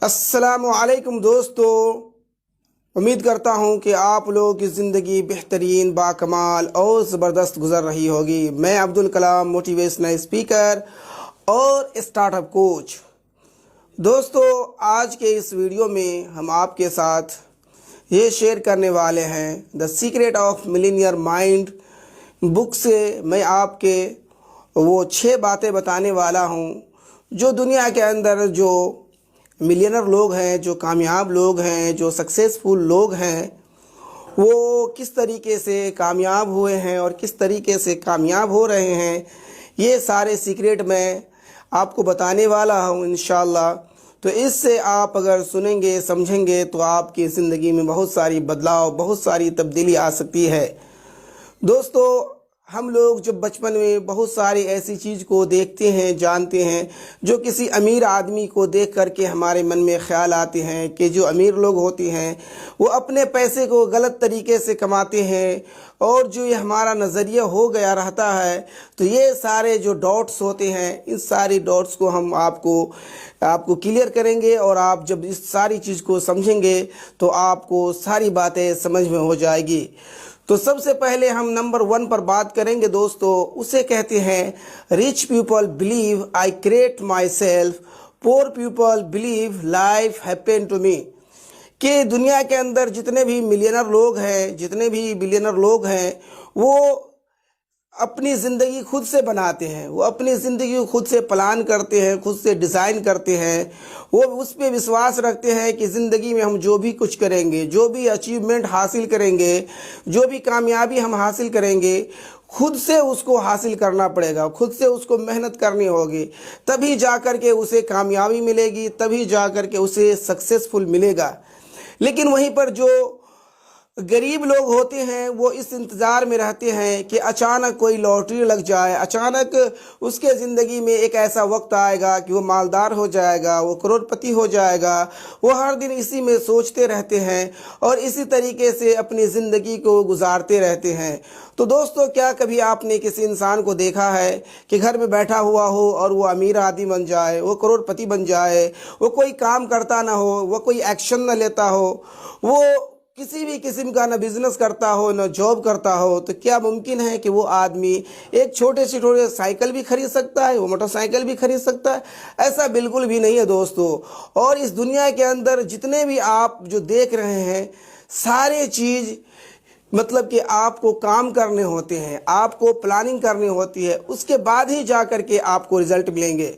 अस्सलामुअलैकुम दोस्तों, उम्मीद करता हूँ कि आप लोगों की ज़िंदगी बेहतरीन, बाकमाल और ज़बरदस्त गुजर रही होगी। मैं अब्दुल कलाम, मोटिवेशनल स्पीकर और स्टार्टअप कोच। दोस्तों, आज के इस वीडियो में हम आपके साथ ये शेयर करने वाले हैं the secret of millionaire mind book से मैं आपके वो 6 बातें बताने वाला हूँ जो दुनिया के अंदर जो मिलियनर लोग हैं, जो कामयाब लोग हैं, जो सक्सेसफुल लोग हैं, वो किस तरीके से कामयाब हुए हैं और किस तरीके से कामयाब हो रहे हैं, ये सारे सीक्रेट मैं आपको बताने वाला हूँ इंशाल्लाह। तो इससे आप अगर सुनेंगे, समझेंगे तो आपकी ज़िंदगी में बहुत सारी बदलाव, बहुत सारी तब्दीली आ सकती है। दोस्तों, हम लोग जब बचपन में बहुत सारी ऐसी चीज़ को देखते हैं, जानते हैं, जो किसी अमीर आदमी को देख करके हमारे मन में ख्याल आते हैं कि जो अमीर लोग होते हैं वो अपने पैसे को गलत तरीके से कमाते हैं, और जो ये हमारा नज़रिया हो गया रहता है। तो ये सारे जो डॉट्स होते हैं, इन सारी डॉट्स को हम आपको क्लियर करेंगे, और आप जब इस सारी चीज़ को समझेंगे तो आपको सारी बातें समझ में हो जाएगी। तो सबसे पहले हम नंबर 1 पर बात करेंगे दोस्तों, उसे कहते हैं rich people believe I create myself, poor people believe life happen to me. कि दुनिया के अंदर जितने भी मिलियनर लोग हैं, जितने भी बिलियनर लोग हैं, वो अपनी ज़िंदगी खुद से बनाते हैं, वो अपनी ज़िंदगी को खुद से प्लान करते हैं, खुद से डिज़ाइन करते हैं। वो उस पे विश्वास रखते हैं कि ज़िंदगी में हम जो भी कुछ करेंगे, जो भी अचीवमेंट हासिल करेंगे, जो भी कामयाबी हम हासिल करेंगे, खुद से उसको हासिल करना पड़ेगा, खुद से उसको मेहनत करनी होगी, तभी जा कर के उसे कामयाबी मिलेगी, तभी जा कर के उसे सक्सेसफुल मिलेगा। लेकिन वहीं पर जो गरीब लोग होते हैं वो इस इंतज़ार में रहते हैं कि अचानक कोई लॉटरी लग जाए, अचानक उसके ज़िंदगी में एक ऐसा वक्त आएगा कि वो मालदार हो जाएगा, वो करोड़पति हो जाएगा। वो हर दिन इसी में सोचते रहते हैं और इसी तरीके से अपनी ज़िंदगी को गुजारते रहते हैं। तो दोस्तों, क्या कभी आपने किसी इंसान को देखा है कि घर में बैठा हुआ हो और वो अमीर आदमी बन जाए, वो करोड़पति बन जाए, वो कोई काम करता ना हो, वो कोई एक्शन न लेता हो, वो किसी भी किस्म का न बिजनेस करता हो, न जॉब करता हो? तो क्या मुमकिन है कि वो आदमी एक छोटे से छोटे साइकिल भी खरीद सकता है, वो मोटरसाइकिल भी खरीद सकता है? ऐसा बिल्कुल भी नहीं है दोस्तों। और इस दुनिया के अंदर जितने भी आप जो देख रहे हैं, सारे चीज़ मतलब कि आपको काम करने होते हैं, आपको प्लानिंग करनी होती है, उसके बाद ही जा कर के आपको रिजल्ट मिलेंगे।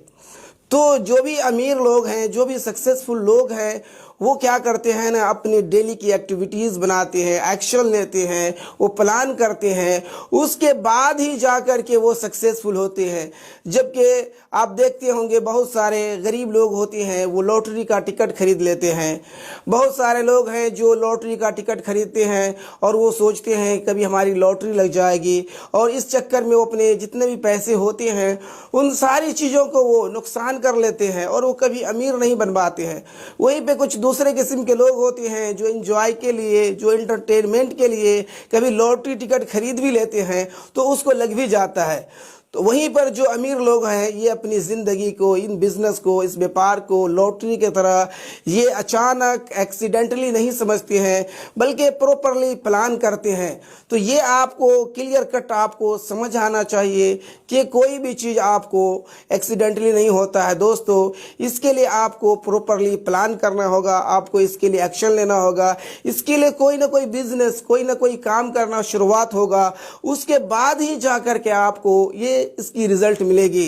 तो जो भी अमीर लोग हैं, जो भी सक्सेसफुल लोग हैं, वो क्या करते हैं ना, अपनी डेली की एक्टिविटीज़ बनाते हैं, एक्शन लेते हैं, वो प्लान करते हैं, उसके बाद ही जा कर के वो सक्सेसफुल होते हैं। जबकि आप देखते होंगे बहुत सारे गरीब लोग होते हैं, वो लॉटरी का टिकट खरीद लेते हैं। बहुत सारे लोग हैं जो लॉटरी का टिकट खरीदते हैं और वो सोचते हैं कभी हमारी लॉटरी लग जाएगी, और इस चक्कर में वो अपने जितने भी पैसे होते हैं उन सारी चीज़ों को वो नुकसान कर लेते हैं और वो कभी अमीर नहीं बन पाते हैं। वहीं पे कुछ दूसरे किस्म के लोग होते हैं जो एंजॉय के लिए, जो एंटरटेनमेंट के लिए कभी लॉटरी टिकट खरीद भी लेते हैं तो उसको लग भी जाता है। तो वहीं पर जो अमीर लोग हैं, ये अपनी ज़िंदगी को, इन बिज़नेस को, इस व्यापार को लॉटरी की तरह ये अचानक एक्सीडेंटली नहीं समझते हैं, बल्कि प्रॉपरली प्लान करते हैं। तो ये आपको क्लियर कट आपको समझ आना चाहिए कि कोई भी चीज़ आपको एक्सीडेंटली नहीं होता है दोस्तों। इसके लिए आपको प्रॉपरली प्लान करना होगा, आपको इसके लिए एक्शन लेना होगा, इसके लिए कोई ना कोई बिज़नेस, कोई ना कोई काम करना शुरुआत होगा, उसके बाद ही जा कर के आपको ये इसकी रिजल्ट मिलेगी।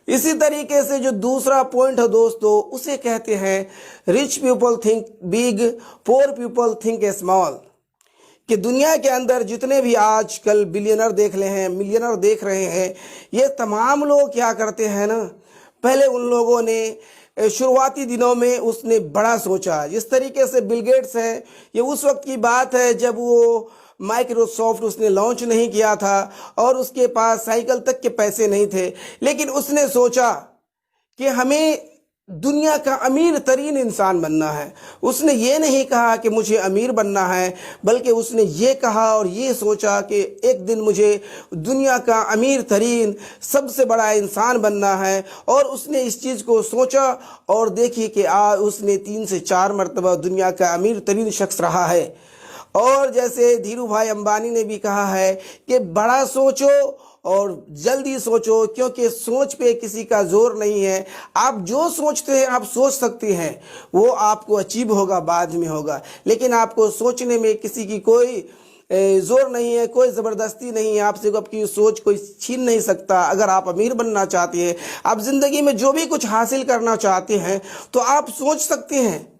इसी तरीके से जो दूसरा पॉइंट है दोस्तों, उसे कहते हैं रिच पीपल थिंक बिग, पोर पीपल थिंक स्मॉल। कि दुनिया के अंदर जितने भी आजकल बिलियनर देख रहे हैं, मिलियनर देख रहे हैं, ये तमाम लोग क्या करते हैं ना, पहले उन लोगों ने शुरुआती दिनों में उसने बड़ा सोचा। जिस तरीके से बिल गेट्स है, ये उस वक्त की बात है जब वो माइक्रोसॉफ्ट उसने लॉन्च नहीं किया था और उसके पास साइकिल तक के पैसे नहीं थे, लेकिन उसने सोचा कि हमें दुनिया का अमीर तरीन इंसान बनना है। उसने ये नहीं कहा कि मुझे अमीर बनना है, बल्कि उसने ये कहा और ये सोचा कि एक दिन मुझे दुनिया का अमीर तरीन सबसे बड़ा इंसान बनना है। और उसने इस चीज़ को सोचा और देखिए कि उसने 3 से 4 मरतबा दुनिया का अमीर तरीन शख्स रहा है। और जैसे धीरू भाई अंबानी ने भी कहा है कि बड़ा सोचो और जल्दी सोचो, क्योंकि सोच पे किसी का जोर नहीं है। आप जो सोचते हैं आप सोच सकते हैं, वो आपको अचीव होगा, बाद में होगा, लेकिन आपको सोचने में किसी की कोई जोर नहीं है, कोई ज़बरदस्ती नहीं है। आपसे आपकी सोच कोई छीन नहीं सकता। अगर आप अमीर बनना चाहते हैं, आप ज़िंदगी में जो भी कुछ हासिल करना चाहते हैं, तो आप सोच सकते हैं,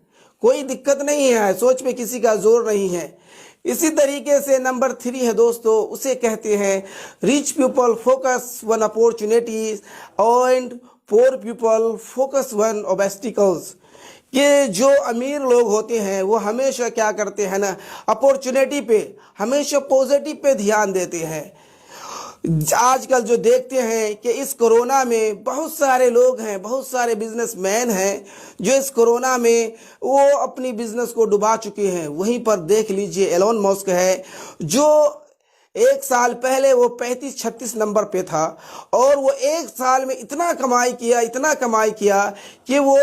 कोई दिक्कत नहीं है, सोच पे किसी का जोर नहीं है। इसी तरीके से नंबर 3 है दोस्तों, उसे कहते हैं rich people focus on opportunities and poor people focus on obstacles. कि जो अमीर लोग होते हैं वो हमेशा क्या करते हैं ना, अपॉर्चुनिटी पे, हमेशा पॉजिटिव पे ध्यान देते हैं। आजकल जो देखते हैं कि इस कोरोना में बहुत सारे लोग हैं, बहुत सारे बिजनेसमैन हैं जो इस कोरोना में वो अपनी बिजनेस को डुबा चुके हैं। वहीं पर देख लीजिए एलोन मस्क है, जो 1 साल पहले वो 35-36 नंबर पे था और वो 1 साल में इतना कमाई किया कि वो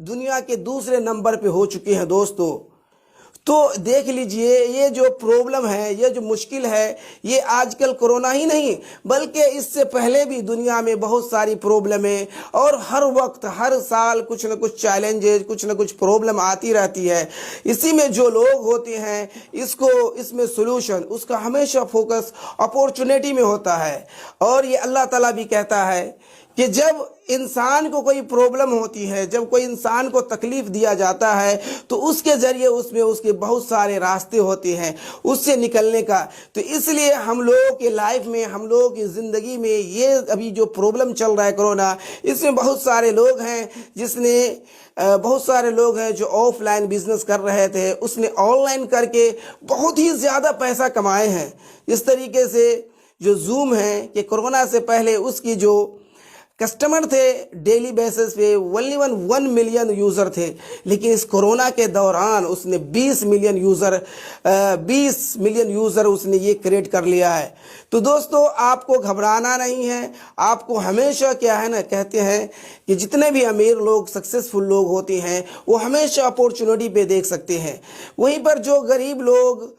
दुनिया के दूसरे नंबर पे हो चुके हैं दोस्तों। तो देख लीजिए, ये जो प्रॉब्लम है, ये जो मुश्किल है, ये आजकल कोरोना ही नहीं बल्कि इससे पहले भी दुनिया में बहुत सारी प्रॉब्लमें और हर वक्त हर साल कुछ न कुछ चैलेंजेस, कुछ न कुछ प्रॉब्लम आती रहती है। इसी में जो लोग होते हैं इसमें सोल्यूशन उसका हमेशा फोकस अपॉर्चुनिटी में होता है। और ये अल्लाह ताला भी कहता है कि जब इंसान को कोई प्रॉब्लम होती है, जब कोई इंसान को तकलीफ दिया जाता है, तो उसके ज़रिए उसमें उसके बहुत सारे रास्ते होते हैं उससे निकलने का। तो इसलिए हम लोगों के लाइफ में, हम लोगों की ज़िंदगी में ये अभी जो प्रॉब्लम चल रहा है कोरोना, इसमें बहुत सारे लोग हैं जो ऑफलाइन बिजनेस कर रहे थे, उसने ऑनलाइन करके बहुत ही ज़्यादा पैसा कमाए हैं। इस तरीके से जो जूम है कि कोरोना से पहले उसकी जो कस्टमर थे डेली बेसिस पे 1 मिलियन यूज़र थे, लेकिन इस कोरोना के दौरान उसने 20 मिलियन यूज़र उसने ये क्रिएट कर लिया है। तो दोस्तों आपको घबराना नहीं है, आपको हमेशा क्या है ना, कहते हैं कि जितने भी अमीर लोग, सक्सेसफुल लोग होते हैं वो हमेशा अपॉर्चुनिटी पे देख सकते हैं। वहीं पर जो गरीब लोग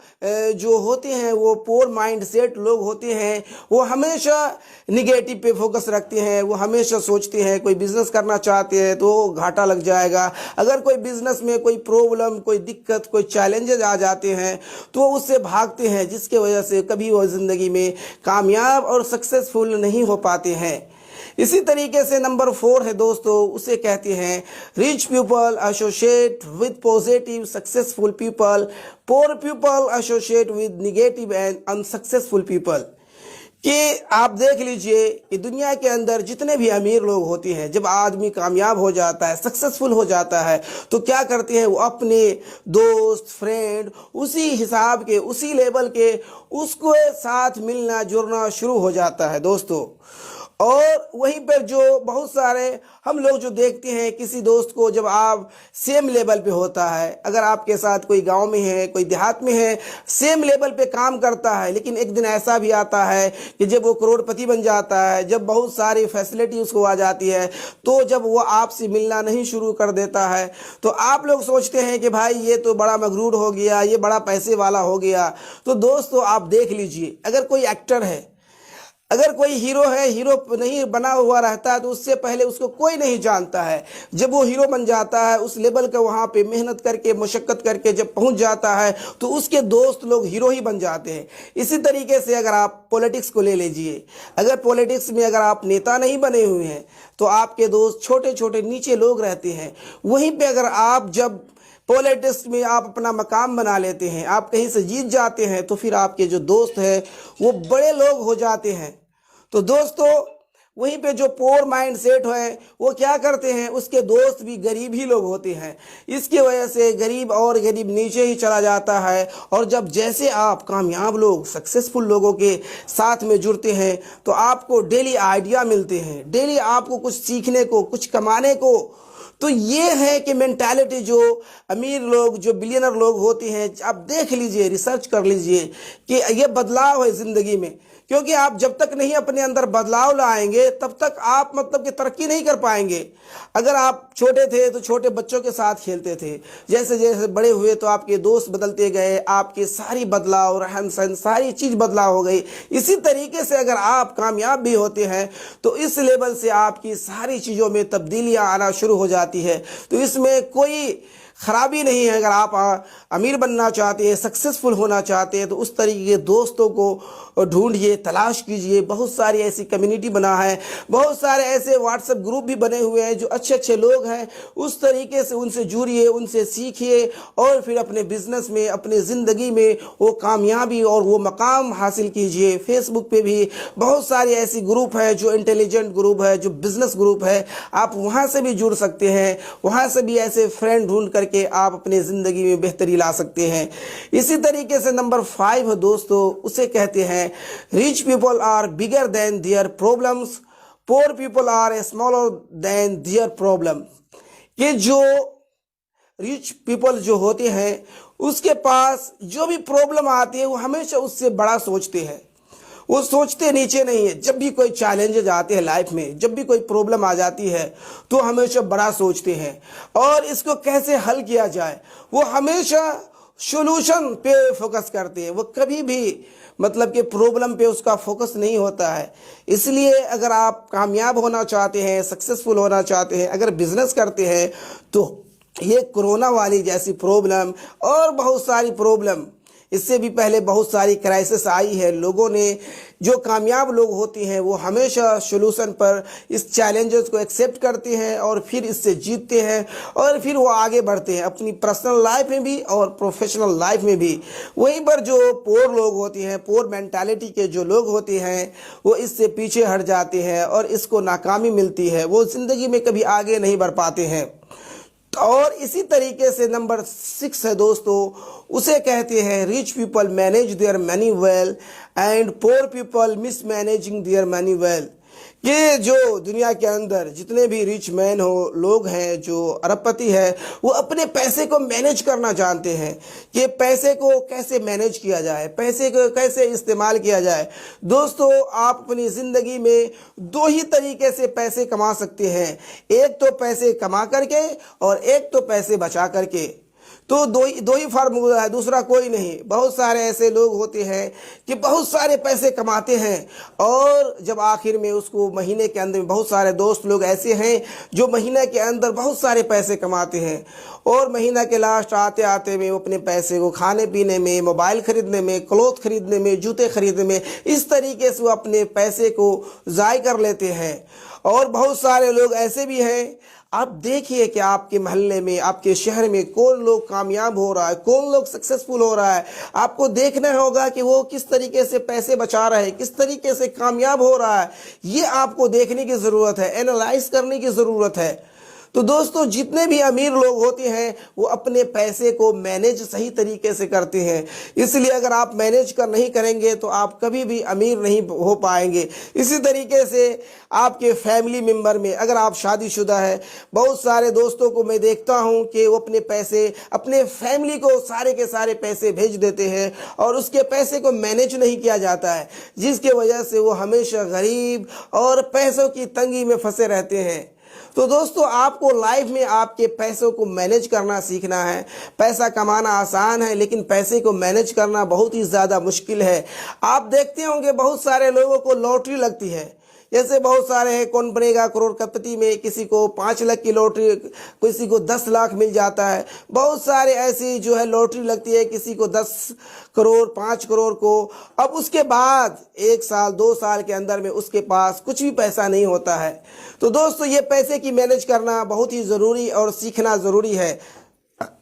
जो होते हैं, वो पोर माइंड सेट लोग होते हैं, वो हमेशा निगेटिव पे फोकस रखते हैं। वो हमेशा सोचते हैं कोई बिजनेस करना चाहते हैं तो घाटा लग जाएगा, अगर कोई बिजनेस में कोई प्रॉब्लम, कोई दिक्कत, कोई चैलेंजेस आ जाते हैं तो वो उससे भागते हैं, जिसके वजह से कभी वो ज़िंदगी में कामयाब और सक्सेसफुल नहीं हो पाते हैं। इसी तरीके से नंबर 4 है दोस्तों, उसे कहते हैं rich people associate with positive successful people, poor people associate with negative and unsuccessful people. कि आप देख लीजिए कि दुनिया के अंदर जितने भी अमीर लोग होते हैं, जब आदमी कामयाब हो जाता है, सक्सेसफुल हो जाता है, तो क्या करते हैं, वो अपने दोस्त, फ्रेंड, उसी हिसाब के, उसी लेवल के, उसको साथ मिलना जुलना शुरू हो जाता है दोस्तों। और वहीं पर जो बहुत सारे हम लोग जो देखते हैं, किसी दोस्त को जब आप सेम लेवल पे होता है, अगर आपके साथ कोई गांव में है, कोई देहात में है, सेम लेवल पे काम करता है, लेकिन एक दिन ऐसा भी आता है कि जब वो करोड़पति बन जाता है, जब बहुत सारी फैसिलिटी उसको आ जाती है, तो जब वो आपसे मिलना नहीं शुरू कर देता है, तो आप लोग सोचते हैं कि भाई ये तो बड़ा मगरूर हो गया, ये बड़ा पैसे वाला हो गया। तो दोस्तों आप देख लीजिए, अगर कोई एक्टर है, अगर कोई हीरो है, हीरो नहीं बना हुआ रहता है तो उससे पहले उसको कोई नहीं जानता है। जब वो हीरो बन जाता है, उस लेवल का वहाँ पे मेहनत करके, मशक्क़त करके जब पहुँच जाता है, तो उसके दोस्त लोग हीरो ही बन जाते हैं। इसी तरीके से अगर आप पॉलिटिक्स को ले लीजिए, अगर पॉलिटिक्स में अगर आप नेता नहीं बने हुए हैं तो आपके दोस्त छोटे छोटे नीचे लोग रहते हैं। वहीं पर अगर आप जब पॉलिटिक्स में आप अपना मकाम बना लेते हैं, आप कहीं से जीत जाते हैं, तो फिर आपके जो दोस्त हैं वो बड़े लोग हो जाते हैं। तो दोस्तों वहीं पे जो पोर माइंड सेट है वो क्या करते हैं, उसके दोस्त भी गरीब ही लोग होते हैं। इसकी वजह से गरीब और गरीब नीचे ही चला जाता है। और जब जैसे आप कामयाब लोग, सक्सेसफुल लोगों के साथ में जुड़ते हैं तो आपको डेली आइडिया मिलते हैं, डेली आपको कुछ सीखने को, कुछ कमाने को, तो ये है कि मेंटालिटी जो अमीर लोग, जो बिलियनर लोग होते हैं, आप देख लीजिए, रिसर्च कर लीजिए कि ये बदलाव है ज़िंदगी में। क्योंकि आप जब तक नहीं अपने अंदर बदलाव लाएंगे तब तक आप मतलब कि तरक्की नहीं कर पाएंगे। अगर आप छोटे थे तो छोटे बच्चों के साथ खेलते थे, जैसे जैसे बड़े हुए तो आपके दोस्त बदलते गए, आपके सारी बदलाव, रहन सहन, सारी चीज़ बदलाव हो गई। इसी तरीके से अगर आप कामयाब भी होते हैं तो इस लेवल से आपकी सारी चीज़ों में तब्दीलियां आना शुरू हो जाती है। तो इसमें कोई खराबी नहीं है। अगर आप अमीर बनना चाहते हैं, सक्सेसफुल होना चाहते हैं, तो उस तरीके के दोस्तों को ढूंढिए, तलाश कीजिए। बहुत सारी ऐसी कम्युनिटी बना है, बहुत सारे ऐसे व्हाट्सएप ग्रुप भी बने हुए हैं जो अच्छे अच्छे लोग हैं। उस तरीके से उनसे जुड़िए, उनसे सीखिए और फिर अपने बिजनेस में, अपने ज़िंदगी में वो कामयाबी और वो मकाम हासिल कीजिए। फेसबुक पे भी बहुत सारी ऐसी ग्रुप है जो इंटेलिजेंट ग्रुप है, जो बिजनेस ग्रुप है, आप वहाँ से भी जुड़ सकते हैं। वहाँ से भी ऐसे फ्रेंड ढूंढ कर के आप अपने जिंदगी में बेहतरी ला सकते हैं। इसी तरीके से नंबर 5 दोस्तों, उसे कहते हैं rich people are bigger than their problems, poor people are smaller than their problem. कि जो रिच पीपल जो होते हैं उसके पास जो भी प्रॉब्लम आती है वो हमेशा उससे बड़ा सोचते हैं, वो सोचते नीचे नहीं है। जब भी कोई चैलेंजेज आते हैं लाइफ में, जब भी कोई प्रॉब्लम आ जाती है तो हमेशा बड़ा सोचते हैं और इसको कैसे हल किया जाए, वो हमेशा सॉल्यूशन पे फोकस करते हैं। वो कभी भी मतलब कि प्रॉब्लम पे उसका फोकस नहीं होता है। इसलिए अगर आप कामयाब होना चाहते हैं, सक्सेसफुल होना चाहते हैं, अगर बिजनेस करते हैं, तो ये कोरोना वाली जैसी प्रॉब्लम और बहुत सारी प्रॉब्लम, इससे भी पहले बहुत सारी क्राइसिस आई है। लोगों ने, जो कामयाब लोग होते हैं वो हमेशा सॉल्यूशन पर इस चैलेंजेस को एक्सेप्ट करते हैं और फिर इससे जीतते हैं और फिर वो आगे बढ़ते हैं अपनी पर्सनल लाइफ में भी और प्रोफेशनल लाइफ में भी। वहीं पर जो पोर लोग होते हैं, पोर मेंटालिटी के जो लोग होते हैं, वो इससे पीछे हट जाते हैं और इसको नाकामी मिलती है, वो ज़िंदगी में कभी आगे नहीं बढ़ पाते हैं। और इसी तरीके से नंबर 6 है दोस्तों, उसे कहते हैं rich people manage their money well and poor people mismanaging their money well. कि जो दुनिया के अंदर जितने भी रिच मैन हो, लोग हैं, जो अरबपति है, वो अपने पैसे को मैनेज करना जानते हैं कि पैसे को कैसे मैनेज किया जाए, पैसे को कैसे इस्तेमाल किया जाए। दोस्तों, आप अपनी ज़िंदगी में 2 ही तरीके से पैसे कमा सकते हैं, एक तो पैसे कमा करके और एक तो पैसे बचा करके। तो दो ही फार्मूला है, दूसरा कोई नहीं। बहुत सारे ऐसे लोग होते हैं कि बहुत सारे पैसे कमाते हैं और जब आखिर में उसको महीने के अंदर में, बहुत सारे दोस्त लोग ऐसे हैं जो महीने के अंदर बहुत सारे पैसे कमाते हैं और महीना के लास्ट आते आते में वो अपने पैसे को खाने पीने में, मोबाइल खरीदने में, क्लॉथ खरीदने में, जूते खरीदने में, इस तरीके से वो अपने पैसे को ज़ाय कर लेते हैं। और बहुत सारे लोग ऐसे भी हैं, आप देखिए कि आपके मोहल्ले में, आपके शहर में कौन लोग कामयाब हो रहा है, कौन लोग सक्सेसफुल हो रहा है। आपको देखना होगा कि वो किस तरीके से पैसे बचा रहे हैं, किस तरीके से कामयाब हो रहा है। ये आपको देखने की ज़रूरत है, एनालाइज करने की ज़रूरत है। तो दोस्तों, जितने भी अमीर लोग होते हैं वो अपने पैसे को मैनेज सही तरीके से करते हैं। इसलिए अगर आप मैनेज नहीं करेंगे तो आप कभी भी अमीर नहीं हो पाएंगे। इसी तरीके से आपके फैमिली मेंबर में, अगर आप शादीशुदा है, बहुत सारे दोस्तों को मैं देखता हूं कि वो अपने पैसे अपने फैमिली को सारे के सारे पैसे भेज देते हैं और उसके पैसे को मैनेज नहीं किया जाता है, जिसके वजह से वो हमेशा गरीब और पैसों की तंगी में फंसे रहते हैं। तो दोस्तों, आपको लाइफ में आपके पैसों को मैनेज करना सीखना है। पैसा कमाना आसान है लेकिन पैसे को मैनेज करना बहुत ही ज़्यादा मुश्किल है। आप देखते होंगे बहुत सारे लोगों को लॉटरी लगती है, जैसे बहुत सारे हैं, कौन बनेगा करोड़पति में, किसी को 5 लाख की लॉटरी, किसी को 10 लाख मिल जाता है। बहुत सारे ऐसी जो है लॉटरी लगती है, किसी को 10 करोड़, 5 करोड़ को। अब उसके बाद 1 साल 2 साल के अंदर में उसके पास कुछ भी पैसा नहीं होता है। तो दोस्तों, ये पैसे की मैनेज करना बहुत ही ज़रूरी और सीखना ज़रूरी है।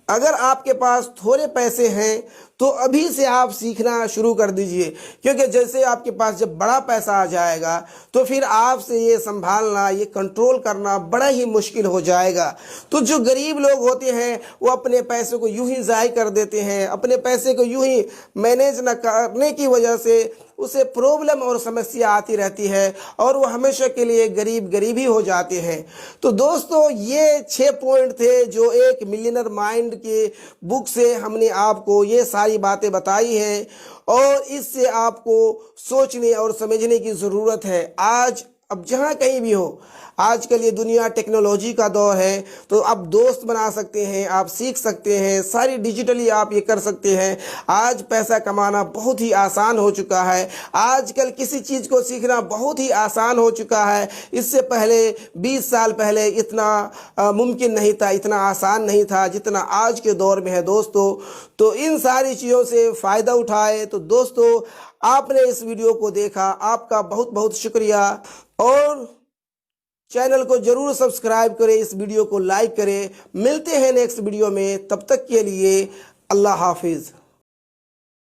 अगर आपके पास थोड़े पैसे हैं तो अभी से आप सीखना शुरू कर दीजिए, क्योंकि जैसे आपके पास जब बड़ा पैसा आ जाएगा तो फिर आपसे ये संभालना, ये कंट्रोल करना बड़ा ही मुश्किल हो जाएगा। तो जो गरीब लोग होते हैं वो अपने पैसे को यूं ही ज़ाय कर देते हैं, अपने पैसे को यूं ही मैनेज न करने की वजह से उसे प्रॉब्लम और समस्या आती रहती है और वो हमेशा के लिए गरीब ही हो जाते हैं। तो दोस्तों, ये 6 पॉइंट थे जो एक मिलियनर माइंड के बुक से हमने आपको ये सारी बातें बताई हैं और इससे आपको सोचने और समझने की ज़रूरत है। आज अब जहाँ कहीं भी हो, आजकल ये दुनिया टेक्नोलॉजी का दौर है, तो आप दोस्त बना सकते हैं, आप सीख सकते हैं, सारी डिजिटली आप ये कर सकते हैं। आज पैसा कमाना बहुत ही आसान हो चुका है। आजकल किसी चीज़ को सीखना बहुत ही आसान हो चुका है। इससे पहले 20 साल पहले इतना मुमकिन नहीं था, इतना आसान नहीं था जितना आज के दौर में है दोस्तों। तो इन सारी चीज़ों से फ़ायदा उठाए। तो दोस्तों, आपने इस वीडियो को देखा, आपका बहुत बहुत शुक्रिया और चैनल को जरूर सब्सक्राइब करें, इस वीडियो को लाइक करें। मिलते हैं नेक्स्ट वीडियो में, तब तक के लिए अल्लाह हाफिज़।